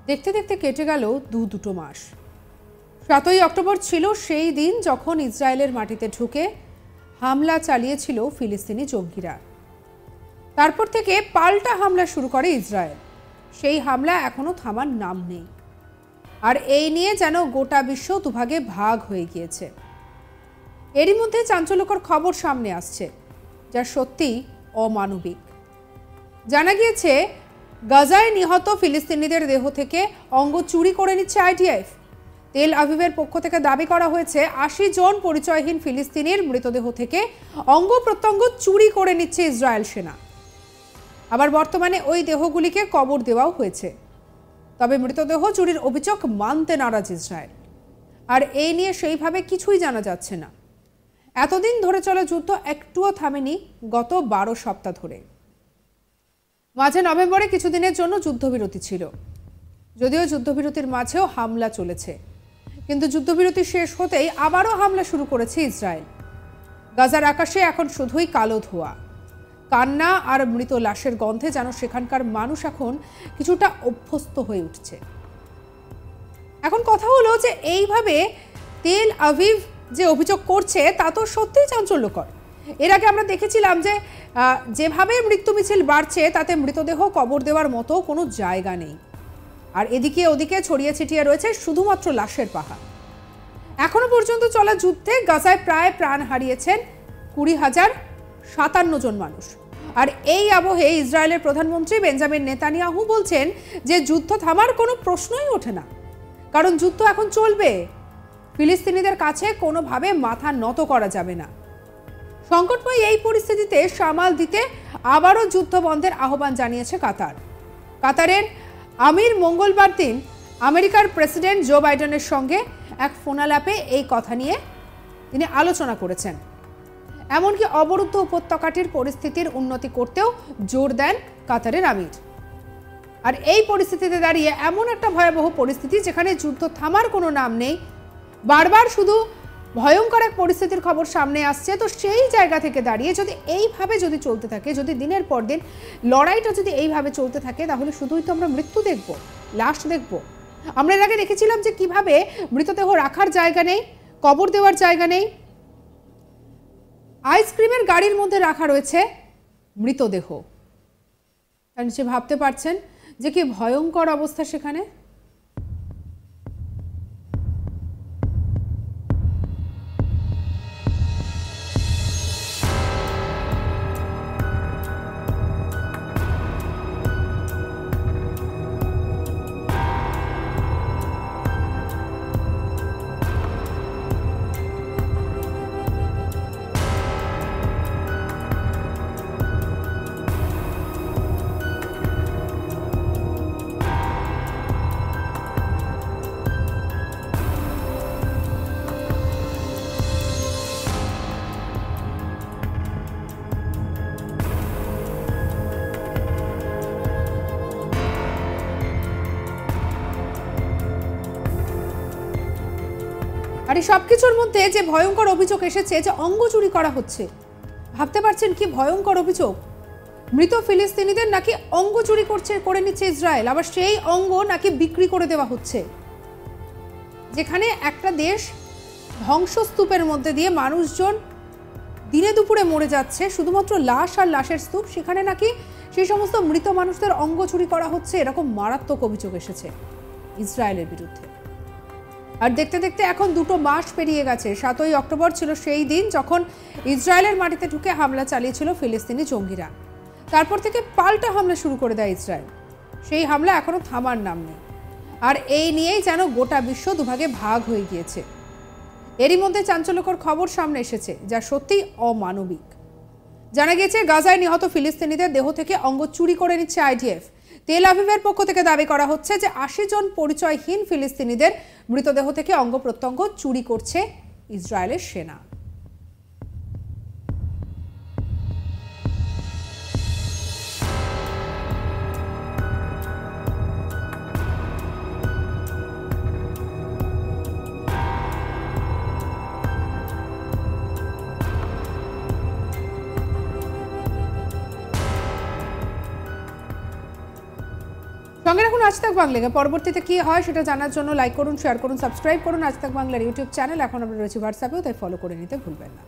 দেখতে দেখতে কেটে গেল দুটো মাস। ৭ই অক্টোবর ছিল সেই দিন যখন ইসরায়েলের মাটিতে ঢুকে হামলা চালিয়েছিল ফিলিস্তিনি জঙ্গিরা। তারপর থেকে পাল্টা হামলা শুরু করে ইসরায়েল। সেই হামলা এখনো থামার নাম নেই। আর এই নিয়ে যেন গোটা বিশ্ব দুভাগে ভাগ হয়ে গিয়েছে। এরই মধ্যে চাঞ্চল্যকর খবর সামনে আসছে, যা সত্যি অমানবিক। জানা গিয়েছে গাজায় নিহত ফিলিস্তিনিদের দেহ থেকে অঙ্গ চুরি করে নিচ্ছে আইডিএফ। তেল আভিভের পক্ষ থেকে দাবি করা হয়েছে ৮০ জন পরিচয়হীন ফিলিস্তিনির মৃতদেহ থেকে অঙ্গ প্রত্যঙ্গ চুরি করে নিচ্ছে ইসরায়েল সেনা। আবার বর্তমানে ওই দেহগুলিকে কবর দেওয়াও হয়েছে। তবে মৃতদেহ চুরির অভিযোগ মানতে নারাজ ইসরায়েল। আর এই নিয়ে সেইভাবে কিছুই জানা যাচ্ছে না। এতদিন ধরে চলা যুদ্ধ একটুও থামেনি গত ১২ সপ্তাহ ধরে। মাঝে নভেম্বরে কিছুদিনের জন্য যুদ্ধবিরতি ছিল, যদিও যুদ্ধবিরতির মাঝেও হামলা চলেছে। কিন্তু যুদ্ধবিরতি শেষ হতেই আবারও হামলা শুরু করেছে ইসরায়েল। গাজার আকাশে এখন শুধুই কালো ধোঁয়া, কান্না আর মৃত লাশের গন্ধে যেন সেখানকার মানুষ এখন কিছুটা অভ্যস্ত হয়ে উঠছে। এখন কথা হলো যে এইভাবে তেল আভিভ যে অভিযোগ করছে তা তো সত্যিই চাঞ্চল্যকর। এর আগে আমরা দেখেছিলাম যে যেভাবে মৃত্যু মিছিল বাড়ছে তাতে মৃতদেহ কবর দেওয়ার মতো কোনো জায়গা নেই। আর এদিকে ওদিকে ছড়িয়ে ছিটিয়ে রয়েছে শুধুমাত্র লাশের পাহাড়। এখনো পর্যন্ত চলা যুদ্ধে গাজায় প্রায় প্রাণ হারিয়েছেন ২০,০৫৭ জন মানুষ। আর এই আবহে ইসরায়েলের প্রধানমন্ত্রী বেঞ্জামিন নেতানিয়াহু বলছেন যে যুদ্ধ থামার কোনো প্রশ্নই ওঠে না, কারণ যুদ্ধ এখন চলবে। ফিলিস্তিনিদের কাছে কোনোভাবে মাথা নত করা যাবে না। সংকটময় এই পরিস্থিতিতে সামাল দিতে আবারও যুদ্ধ বন্ধের আহ্বান জানিয়েছে কাতার। কাতারের আমির মঙ্গলবার দিন আমেরিকার প্রেসিডেন্ট জো বাইডেনের সঙ্গে এক ফোনালাপে এই কথা নিয়ে তিনি আলোচনা করেছেন। এমনকি অবরুদ্ধ উপত্যকাটির পরিস্থিতির উন্নতি করতেও জোর দেন কাতারের আমির। আর এই পরিস্থিতিতে দাঁড়িয়ে এমন একটা ভয়াবহ পরিস্থিতি যেখানে যুদ্ধ থামার কোনো নাম নেই, বারবার শুধু ভয়ঙ্কর এক পরিস্থিতির খবর সামনে আসছে। তো সেই জায়গা থেকে দাঁড়িয়ে যদি এইভাবে যদি চলতে থাকে, যদি দিনের পর দিন লড়াইটা যদি এইভাবে চলতে থাকে, তাহলে শুধুই তো আমরা মৃত্যু দেখব, লাশ দেখব। আমরা এর আগে দেখেছিলাম যে কিভাবে মৃতদেহ রাখার জায়গা নেই, কবর দেওয়ার জায়গা নেই। আইসক্রিমের গাড়ির মধ্যে রাখা রয়েছে মৃতদেহ। তার নিচে ভাবতে পারছেন যে কি ভয়ঙ্কর অবস্থা সেখানে। আর এই সবকিছুর মধ্যে যে ভয়ঙ্কর অভিযোগ এসেছে যে অঙ্গ চুরি করা হচ্ছে, ভাবতে পারছেন কি ভয়ঙ্কর অভিযোগ। মৃত ফিলিস্তিনিদের নাকি অঙ্গ চুরি করে নিচ্ছে ইসরায়েল, আবার সেই অঙ্গ নাকি বিক্রি করে দেওয়া হচ্ছে। যেখানে একটা দেশ ধ্বংসস্তূপের মধ্যে দিয়ে মানুষজন দিনে দুপুরে মরে যাচ্ছে, শুধুমাত্র লাশ আর লাশের স্তূপ, সেখানে নাকি সেই সমস্ত মৃত মানুষদের অঙ্গ চুরি করা হচ্ছে। এরকম মারাত্মক অভিযোগ এসেছে ইসরায়েলের বিরুদ্ধে। আর দেখতে দেখতে এখন 2 মাস পেরিয়ে গেছে। ৭ই অক্টোবর ছিল সেই দিন যখন ইসরায়েলের মাটিতে ঢুকে হামলা চালিয়েছিল ফিলিস্তিনি জঙ্গিরা। তারপর থেকে পাল্টা হামলা শুরু করে দেয় ইসরায়েল। সেই হামলা এখনো থামার নাম নেই। আর এই নিয়েই যেন গোটা বিশ্ব দুভাগে ভাগ হয়ে গিয়েছে। এরই মধ্যে চাঞ্চল্যকর খবর সামনে এসেছে, যা সত্যি অমানবিক। জানা গিয়েছে গাজায় নিহত ফিলিস্তিনিদের দেহ থেকে অঙ্গ চুরি করে নিচ্ছে আইডিএফ। তেল আভিভের পক্ষ থেকে দাবি করা হচ্ছে যে ৮০ জন পরিচয়হীন ফিলিস্তিনিদের মৃতদেহ থেকে অঙ্গ প্রত্যঙ্গ চুরি করছে ইসরায়েলের সেনা। সঙ্গে রাখুন আজ তাক বাংলাকে। পরবর্তীতে কি হয় সেটা জানার জন্য লাইক করুন, শেয়ার করুন, সাবস্ক্রাইব করুন আজ তাক বাংলার ইউটিউব চ্যানেল। এখন আমরা রয়েছি হোয়াটসঅ্যাপেও, তাই ফলো করে নিতে ভুলবেন না।